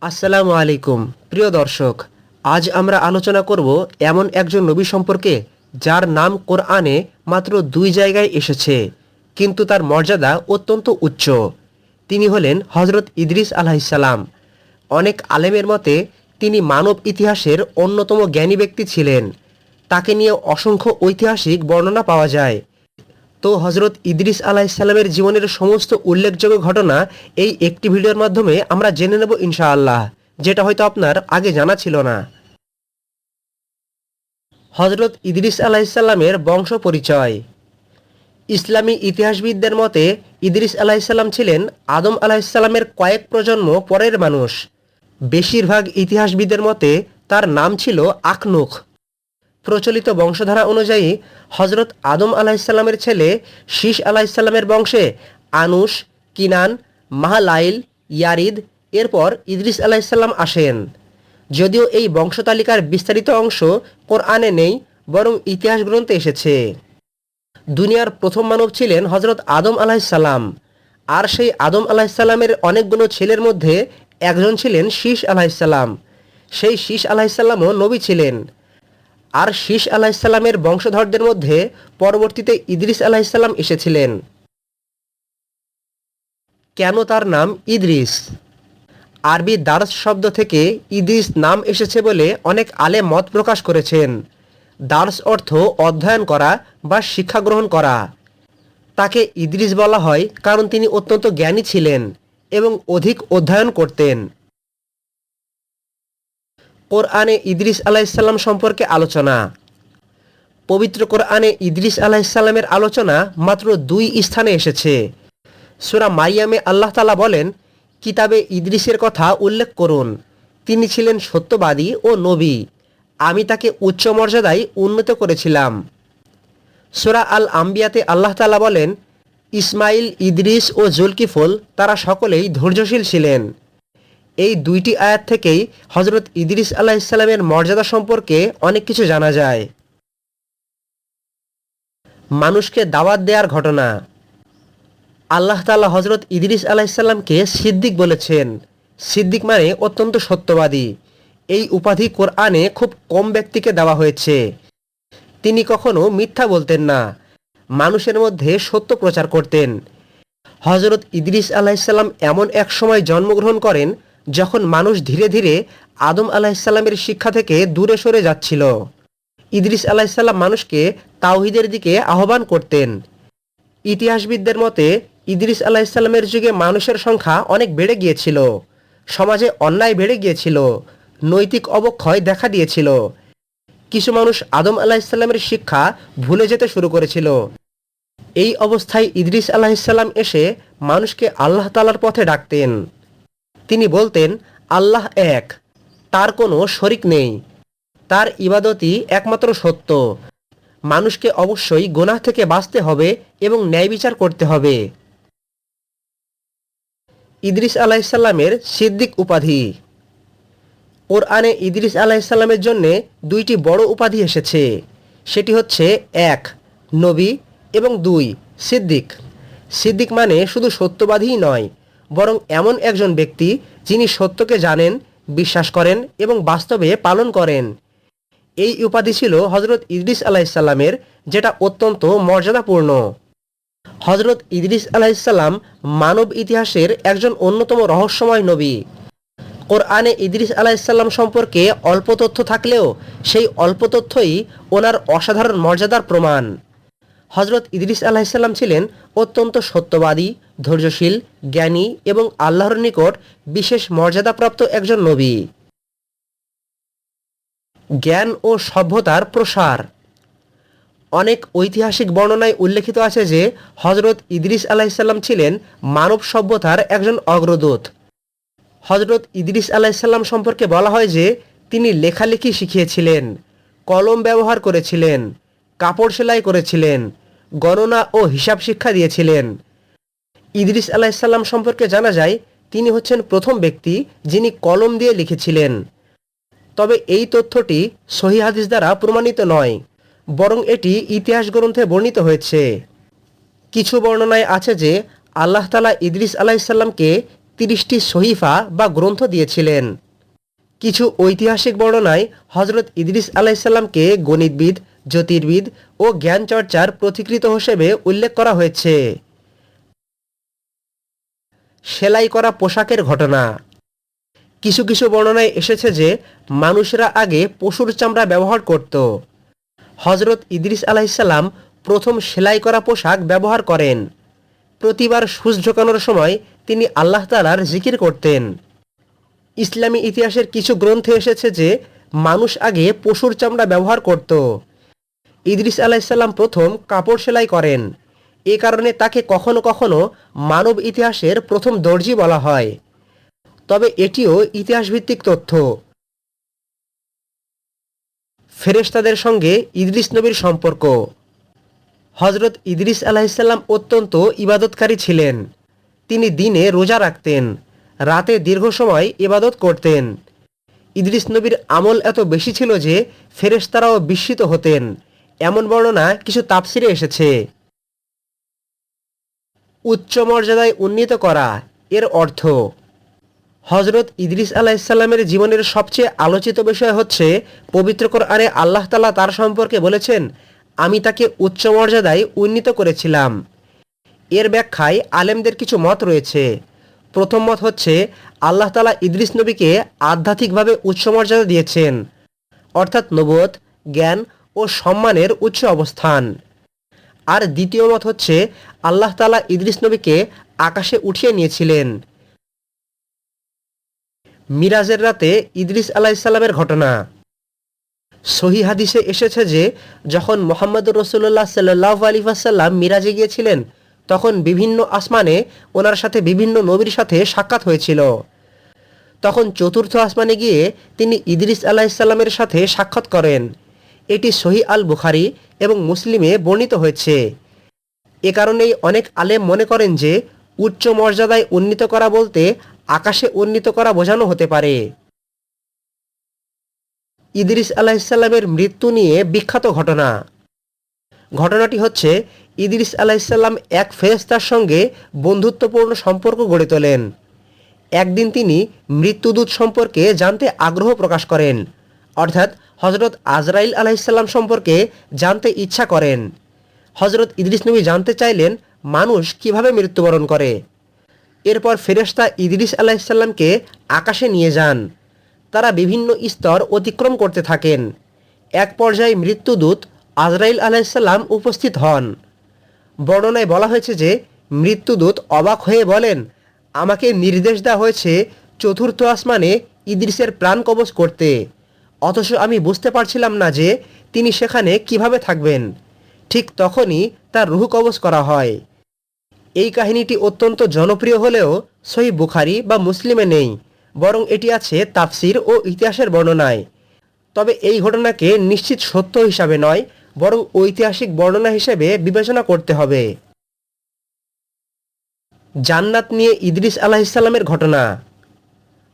আসসালামু আলাইকুম প্রিয় দর্শক, আজ আমরা আলোচনা করব এমন একজন নবী সম্পর্কে যার নাম কোরআনে মাত্র 2 জায়গায় এসেছে, কিন্তু তার মর্যাদা অত্যন্ত উচ্চ। তিনি হলেন হজরত ইদ্রিস আলাইহিসসালাম। অনেক আলেমের মতে তিনি মানব ইতিহাসের অন্যতম জ্ঞানী ব্যক্তি ছিলেন। তাকে নিয়ে অসংখ্য ঐতিহাসিক বর্ণনা পাওয়া যায়। তো হজরত ইদ্রিস আলাইহিসসালামের জীবনের সমস্ত উল্লেখযোগ্য ঘটনা এই একটি ভিডিওর মাধ্যমে আমরা জেনে নেব ইনশাআল্লাহ, যেটা হয়তো আপনার আগে জানা ছিল না। হজরত ইদ্রিস আলাইহিসসালামের বংশ পরিচয়। ইসলামী ইতিহাসবিদদের মতে ইদ্রিস আলাইহিসসালাম ছিলেন আদম আলাইহিসসালামের কয়েক প্রজন্ম পরের মানুষ। বেশিরভাগ ইতিহাসবিদের মতে তার নাম ছিল আখনুখ। প্রচলিত বংশধারা অনুযায়ী হজরত আদম আলাহিসাল্লামের ছেলে শীষ আলাহিসাল্লামের বংশে আনুশ, কিনান, মাহালাইল, ইয়ারিদ, এরপর ইদ্রিস আলাহিসাল্লাম আসেন। যদিও এই বংশতালিকার বিস্তারিত অংশ কোরআনে নেই, বরং ইতিহাস গ্রন্থে এসেছে। দুনিয়ার প্রথম মানব ছিলেন হজরত আদম আলাহিসাল্লাম, আর সেই আদম আলাহিসাল্লামের অনেকগুলো ছেলের মধ্যে একজন ছিলেন শীষ আলাহিসাল্লাম। সেই শীষ আলাহিসাল্লামও নবী ছিলেন। আর শীষ আলাহিসাল্লামের বংশধরদের মধ্যে পরবর্তীতে ইদ্রিস আলাহিসাল্লাম এসেছিলেন। কেন তার নাম ইদ্রিস? আরবি দার্স শব্দ থেকে ইদ্রিস নাম এসেছে বলে অনেক আলেম মত প্রকাশ করেছেন। দার্স অর্থ অধ্যয়ন করা বা শিক্ষা গ্রহণ করা। তাকে ইদ্রিস বলা হয় কারণ তিনি অত্যন্ত জ্ঞানী ছিলেন এবং অধিক অধ্যয়ন করতেন। কোরআনে ইদ্রিস আলাইহিসসালাম সম্পর্কে আলোচনা। পবিত্র কোরআনে ইদ্রিস আলাইহিসসালামের আলোচনা মাত্র 2 স্থানে এসেছে। সূরা মারিয়ামে আল্লাহ তাআলা বলেন, কিতাবে ইদ্রিসের কথা উল্লেখ করুন, তিনি ছিলেন সত্যবাদী ও নবী, আমি তাকে উচ্চ মর্যাদায় উন্নত করেছিলাম। সূরা আল আম্বিয়াতে আল্লাহ তাআলা বলেন, ইসমাইল, ইদ্রিস ও জুলকিফল তারা সকলেই ধৈর্যশীল ছিলেন। এই 2টি আয়াত থেকেই হজরত ইদ্রিস আলাইহিসসালামের মর্যাদা সম্পর্কে অনেক কিছু জানা যায়। মানুষকে দাওয়াত দেওয়ার ঘটনা। আল্লাহ তাআলা হজরত ইদ্রিস আলাইহিসসালামকে সিদ্দিক বলেছেন। সিদ্দিক মানে অত্যন্ত সত্যবাদী। এই উপাধি কোরআনে খুব কম ব্যক্তিকে দেওয়া হয়েছে। তিনি কখনো মিথ্যা বলতেন না, মানুষের মধ্যে সত্য প্রচার করতেন। হজরত ইদ্রিস আলাইহিসসালাম এমন এক সময় জন্মগ্রহণ করেন যখন মানুষ ধীরে ধীরে আদম আলাহিসাল্লামের শিক্ষা থেকে দূরে সরে যাচ্ছিল। ইদ্রিস আলাহিসাল্লাম মানুষকে তাওহীদের দিকে আহ্বান করতেন। ইতিহাসবিদদের মতে ইদ্রিস আলাহিসাল্লামের যুগে মানুষের সংখ্যা অনেক বেড়ে গিয়েছিল, সমাজে অন্যায় বেড়ে গিয়েছিল, নৈতিক অবক্ষয় দেখা দিয়েছিল। কিছু মানুষ আদম আলাহিসাল্লামের শিক্ষা ভুলে যেতে শুরু করেছিল। এই অবস্থায় ইদ্রিস আলাহিসাল্লাম এসে মানুষকে আল্লাহ তাআলার পথে ডাকতেন। তিনি বলতেন, আল্লাহ এক, তার কোনো শরিক নেই, তার ইবাদতই একমাত্র সত্য। মানুষকে অবশ্যই গুনাহ থেকে বাঁচতে হবে এবং ন্যায় বিচার করতে হবে। ইদ্রিস আলাইহিসসালামের সিদ্দিক উপাধি। কোরআনে ইদ্রিস আলাইহিসসালামের জন্য 2টি বড় উপাধি এসেছে। সেটি হচ্ছে 1 নবী এবং 2 সিদ্দিক। সিদ্দিক মানে শুধু সত্যবাদীই নয়, বরং এমন একজন ব্যক্তি যিনি সত্যকে জানেন, বিশ্বাস করেন এবং বাস্তবে পালন করেন। এই উপাধি ছিল হজরত ইদ্রিস আলাইহিসসালামের, যেটা অত্যন্ত মর্যাদাপূর্ণ। হজরত ইদ্রিস আলাইহিসসালাম মানব ইতিহাসের একজন অন্যতম রহস্যময় নবী। কোরআনে ইদ্রিস আলাইহিসসালাম সম্পর্কে অল্প তথ্য থাকলেও সেই অল্প তথ্যই ওনার অসাধারণ মর্যাদার প্রমাণ। হজরত ইদ্রিস আলাইহিসসালাম ছিলেন অত্যন্ত সত্যবাদী, ধৈর্যশীল, জ্ঞানী এবং আল্লাহর নিকট বিশেষ মর্যাদাপ্রাপ্ত একজন নবী। জ্ঞান ও সভ্যতার প্রসার। অনেক ঐতিহাসিক বর্ণনায় উল্লেখিত আছে যে হজরত ইদ্রিস আলাইহিসসালাম ছিলেন মানব সভ্যতার একজন অগ্রদূত। হজরত ইদ্রিস আলাইহিসসালাম সম্পর্কে বলা হয় যে তিনি লেখালেখি শিখিয়েছিলেন, কলম ব্যবহার করেছিলেন, কাপড় সেলাই করেছিলেন, গণনা ও হিসাব শিক্ষা দিয়েছিলেন। ইদ্রিস আলাইহিসসালাম সম্পর্কে জানা যায় তিনি হচ্ছেন প্রথম ব্যক্তি যিনি কলম দিয়ে লিখেছিলেন। তবে এই তথ্যটি সহিহ হাদিস দ্বারা প্রমাণিত নয়, বরং এটি ইতিহাস গ্রন্থে বর্ণিত হয়েছে। কিছু বর্ণনায় আছে যে আল্লাহ তাআলা ইদ্রিস আলাইহিসসালামকে 31টি সহিফা বা গ্রন্থ দিয়েছিলেন। কিছু ঐতিহাসিক বর্ণনায় হজরত ইদ্রিস আলাইসাল্লামকে গণিতবিদ, জ্যোতির্বিদ ও জ্ঞান চর্চার প্রতিকৃত হিসেবে উল্লেখ করা হয়েছে। সেলাই করা পোশাকের ঘটনা। কিছু কিছু বর্ণনায় এসেছে যে মানুষরা আগে পশুর চামড়া ব্যবহার করত। হজরত ইদ্রিস আলাইসাল্লাম প্রথম সেলাই করা পোশাক ব্যবহার করেন। প্রতিবার সূচ ঝোঁকানোর সময় তিনি আল্লাহ তাআলার জিকির করতেন। ইসলামী ইতিহাসের কিছু গ্রন্থে এসেছে যে মানুষ আগে পশুর চামড়া ব্যবহার করত। ইদ্রিস আলাইসাল্লাম প্রথম কাপড় সেলাই করেন। এ কারণে তাকে কখনো কখনো মানব ইতিহাসের প্রথম দর্জি বলা হয়। তবে এটিও ইতিহাসভিত্তিক তথ্য। ফেরেশতাদের সঙ্গে ইদ্রিস নবীর সম্পর্ক। হজরত ইদ্রিস আলাইসাল্লাম অত্যন্ত ইবাদতকারী ছিলেন। তিনি দিনে রোজা রাখতেন, রাতে দীর্ঘ সময় ইবাদত করতেন। ইদ্রিস নবীর আমল এত বেশি ছিল যে ফেরেশতারাও বিস্মিত হতেন, এমন বর্ণনা কিছু তাফসিরে এসেছে। উচ্চ মর্যাদায় উন্নীত করা এর অর্থ, হজরত ইদ্রিস আলাইসাল্লামের জীবনের সবচেয়ে আলোচিত বিষয় হচ্ছে পবিত্র কোরআনে আল্লাহ তাআলা তার সম্পর্কে বলেছেন, আমি তাকে উচ্চ মর্যাদায় উন্নীত করেছিলাম। এর ব্যাখ্যায় আলেমদের কিছু মত রয়েছে। প্রথম মত হচ্ছে আল্লাহ তাআলা ইদ্রিস নবীকে আধ্যাত্মিকভাবে উচ্চ মর্যাদা দিয়েছেন, অর্থাৎ নবুয়ত, জ্ঞান ও সম্মানের উচ্চ অবস্থান। আর দ্বিতীয় মত হচ্ছে আল্লাহ তাআলা ইদ্রিস নবীকে আকাশে উঠিয়ে নিয়েছিলেন। মিরাজের রাতে ইদ্রিস আলাইসাল্লামের ঘটনা। সহিহ হাদিসে এসেছে যে যখন মুহাম্মদুর রাসূলুল্লাহ সাল্লাল্লাহু আলাইহি ওয়াসাল্লাম মিরাজে গিয়েছিলেন, তখন বিভিন্ন আসমানে ওনার সাথে বিভিন্ন নবীর সাথে সাক্ষাৎ হয়েছিল। তখন চতুর্থ আসমানে গিয়ে তিনি ইদ্রিস আলাইসাল্লামের সাথে সাক্ষাৎ করেন। এটি সহিহ আল বুখারী এবং মুসলিমে বর্ণিত হয়েছে। এ কারণেই অনেক আলেম মনে করেন যে উচ্চ মর্যাদায় উন্নীত করা বলতে আকাশে উন্নীত করা বোঝানো হতে পারে। ইদ্রিস আলাইসাল্লামের মৃত্যু নিয়ে বিখ্যাত ঘটনা। ঘটনাটি হচ্ছে ইদ্রিস আলাইসাল্লাম এক ফেরেশতার সঙ্গে বন্ধুত্বপূর্ণ সম্পর্ক গড়ে তোলেন। একদিন তিনি মৃত্যুদূত সম্পর্কে জানতে আগ্রহ প্রকাশ করেন, অর্থাৎ হজরত আজরাইল আলাইসাল্লাম সম্পর্কে জানতে ইচ্ছা করেন। হজরত ইদ্রিস নবী জানতে চাইলেন মানুষ কিভাবে মৃত্যুবরণ করে। এরপর ফেরেশতা ইদ্রিস আলাইসাল্লামকে আকাশে নিয়ে যান। তারা বিভিন্ন স্তর অতিক্রম করতে থাকেন। এক পর্যায়ে মৃত্যুদূত আজরাইল আলাইসাল্লাম উপস্থিত হন। বর্ণনায় বলা হয়েছে যে মৃত্যুদূত অবাক হয়ে বলেন, আমাকে নির্দেশ দেওয়া হয়েছে চতুর্থ আসমানে ইদ্রিসের প্রাণ কবজ করতে, অথচ আমি বুঝতে পারছিলাম না যে তিনি সেখানে কিভাবে থাকবেন। ঠিক তখনই তার রূহ কবজ করা হয়। এই কাহিনীটি অত্যন্ত জনপ্রিয় হলেও সহিহ বুখারী বা মুসলিমে নেই, বরং এটি আছে তাফসির ও ইতিহাসের বর্ণনায়। তবে এই ঘটনাকে নিশ্চিত সত্য হিসাবে নয়, বরং ঐতিহাসিক বর্ণনা হিসেবে বিবেচনা করতে হবে। জান্নাত নিয়ে ইদ্রিস আলাইসাল্লামের ঘটনা।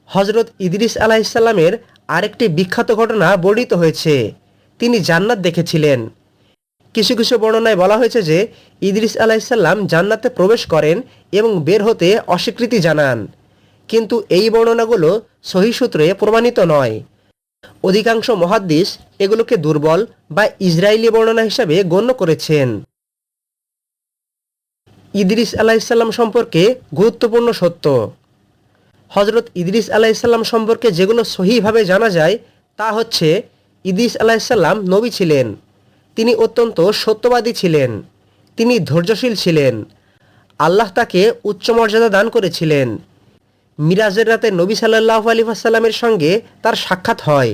হজরত ইদ্রিস আলাইসাল্লামের আরেকটি বিখ্যাত ঘটনা বর্ণিত হয়েছে। তিনি জান্নাত দেখেছিলেন। কিছু কিছু বর্ণনায় বলা হয়েছে যে ইদ্রিস আলাইসাল্লাম জান্নাতে প্রবেশ করেন এবং বের হতে অস্বীকৃতি জানান, কিন্তু এই বর্ণনাগুলো সহিহ সূত্রে প্রমাণিত নয়। অধিকাংশ মুহাদ্দিস এগুলোকে দুর্বল বা ইসরায়েলি বর্ণনা হিসাবে গণ্য করেছেন। ইদ্রিস আলাইসাল্লাম সম্পর্কে গুরুত্বপূর্ণ সত্য। হজরত ইদ্রিস আলাইসাল্লাম সম্পর্কে যেগুলো সহিভাবে জানা যায় তা হচ্ছে, ইদ্রিস আলাইসাল্লাম নবী ছিলেন। তিনি অত্যন্ত সত্যবাদী ছিলেন। তিনি ধৈর্যশীল ছিলেন। আল্লাহ তাকে উচ্চ মর্যাদা দান করেছিলেন। মিরাজের রাতে নবী সাল্লাল্লাহু আলাইহি ওয়াসাল্লামের সঙ্গে তার সাক্ষাৎ হয়।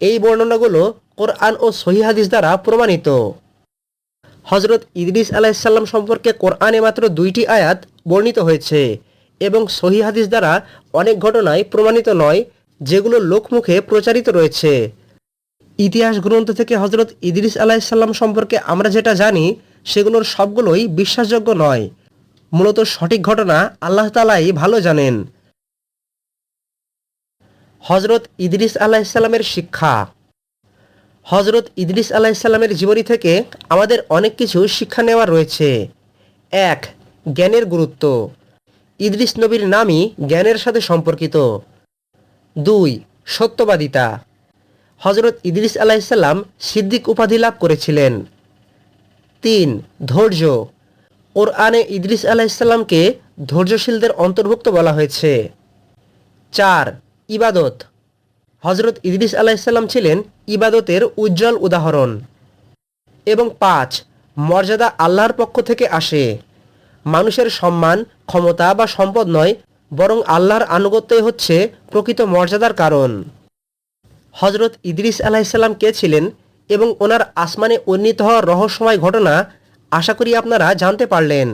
এই বর্ণনাগুলো কোরআন ও সহিহ হাদিস দ্বারা প্রমাণিত। হজরত ইদ্রিস আলাইসাল্লাম সম্পর্কে কোরআনে মাত্র 2টি আয়াত বর্ণিত হয়েছে এবং সহিহ হাদিস দ্বারা অনেক ঘটনায় প্রমাণিত নয়, যেগুলো লোকমুখে প্রচারিত রয়েছে। ইতিহাস গ্রন্থ থেকে হজরত ইদ্রিস আলাইসাল্লাম সম্পর্কে আমরা যেটা জানি সেগুলোর সবগুলোই বিশ্বাসযোগ্য নয়। মূলত সঠিক ঘটনা আল্লাহ তাআলাই ভালো জানেন। হজরত ইদ্রিস আলাইসাল্লামের শিক্ষা। হজরত ইদ্রিস আলাইসাল্লামের জীবনী থেকে আমাদের অনেক কিছু শিক্ষা নেওয়ার রয়েছে। 1. জ্ঞানের গুরুত্ব। ইদ্রিস নবীর নামই জ্ঞানের সাথে সম্পর্কিত। 2. সত্যবাদিতা। হজরত ইদ্রিস আলাইহিসসালাম সিদ্দিক উপাধি লাভ করেছিলেন। 3. ধৈর্য। কোরআনে ইদ্রিস আলাইহিসসালামকে ধৈর্যশীলদের অন্তর্ভুক্ত বলা হয়েছে। 4. ইবাদত। হজরত ইদ্রিস আলাইহিসসালাম ছিলেন ইবাদতের উজ্জ্বল উদাহরণ। এবং 5. মর্যাদা আল্লাহর পক্ষ থেকে আসে। মানুষের সম্মান, ক্ষমতা বা সম্পদ নয়, বরং আল্লাহর আনুগত্যই হচ্ছে প্রকৃত মর্যাদার কারণ। হজরত ইদ্রিস আলাইহিসসালাম কে ছিলেন এবং ওনার আসমানে উন্নীত হওয়ার রহস্যময় ঘটনা আশা করি আপনারা জানতে পারলেন।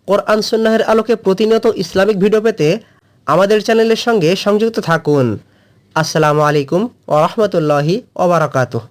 কোরআন সুন্নাহের আলোকে প্রতিনিয়ত ইসলামিক ভিডিও পেতে আমাদের চ্যানেলের সঙ্গে সংযুক্ত থাকুন। আসসালামু আলাইকুম ওয়া রাহমাতুল্লাহি ওয়া বারাকাতুহু।